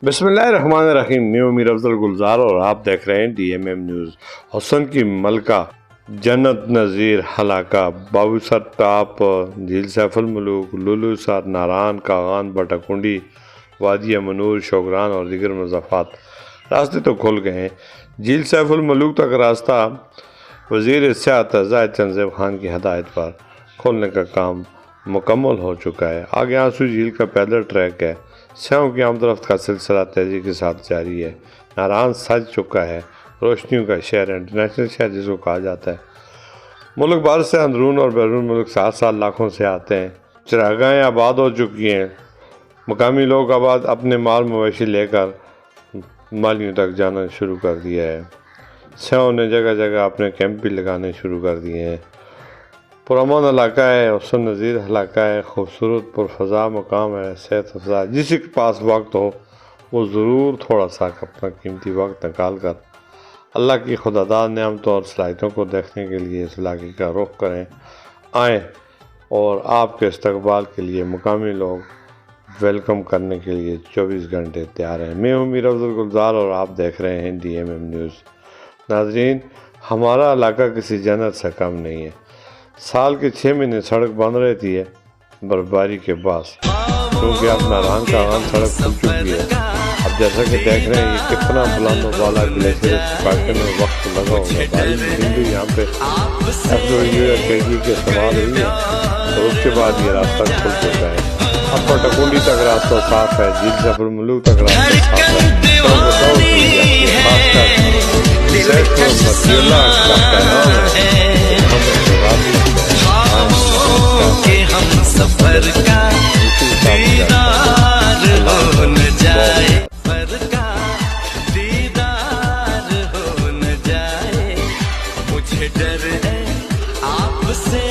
بسم اللہ الرحمن الرحیم. میں امیر افضل گلزار اور آپ دیکھ رہے ہیں ڈی ایم ایم نیوز. حسن کی ملکہ جنت نظیر ہلاکہ باوی سر ٹاپ جھیل سیف الملوک لولو سر ناران کاغان بٹاکنڈی وادی منور شوگران اور دیگر مضافات راستے تو کھل گئے ہیں. جھیل سیف الملوک تک راستہ وزیر سیاحت زاہد تنزیب خان کی ہدایت پر کھولنے کا کام مکمل ہو چکا ہے. آگے آنسو جھیل کا پیدل ٹریک ہے. سیاحوں کی آمد و رفت کا سلسلہ تیزی کے ساتھ جاری ہے. ناران سج چکا ہے. روشنیوں کا شہر انٹرنیشنل شہر جس کو کہا جاتا ہے. ملک بھر سے اندرون اور بیرون ملک ساتھ لاکھوں سے آتے ہیں. چراگاہیں آباد ہو چکی ہیں. مقامی لوگ آباد اپنے مال مویشی لے کر مالیوں تک جانا شروع کر دیا ہے. سیاحوں نے جگہ جگہ اپنے کیمپ بھی لگانے شروع کر دیے ہیں. پرامن علاقہ ہے. حسن نظیر علاقہ ہے. خوبصورت پرفضا مقام ہے. صحت افزا جس کے پاس وقت ہو وہ ضرور تھوڑا سا اپنا قیمتی وقت نکال کر اللہ کی خداداد نعمتوں اور صلاحیتوں کو دیکھنے کے لیے اس علاقے کا رخ کریں آئیں اور آپ کے استقبال کے لیے مقامی لوگ ویلکم کرنے کے لیے 24 گھنٹے تیار ہیں. میں امیر افضل گلزار اور آپ دیکھ رہے ہیں ڈی ایم ایم نیوز. ناظرین، ہمارا علاقہ کسی جنت سے کم نہیں ہے. سال کے 6 مہینے سڑک بند رہتی ہے برفباری کے باعث، کیونکہ اب ناران کاغان سڑک کھل چکی ہے. اب جیسا کہ دیکھ رہے ہیں یہ کتنا بلند و بالا گلیشیر کاٹنے میں وقت لگا ہوگا. بارش بھی یہاں پہ FWA کے استعمال ہوئی ہے اور اس کے بعد یہ راستہ کھل چکا ہے. اب پٹاکنڈی تک راستہ صاف ہے. جھیل سیف الملوک تک راستہ صاف ہے. کہ ہم سفر کا دیدار ہو نہ جائے، سفر کا دیدار ہو نہ جائے. مجھے ڈر ہے آپ سے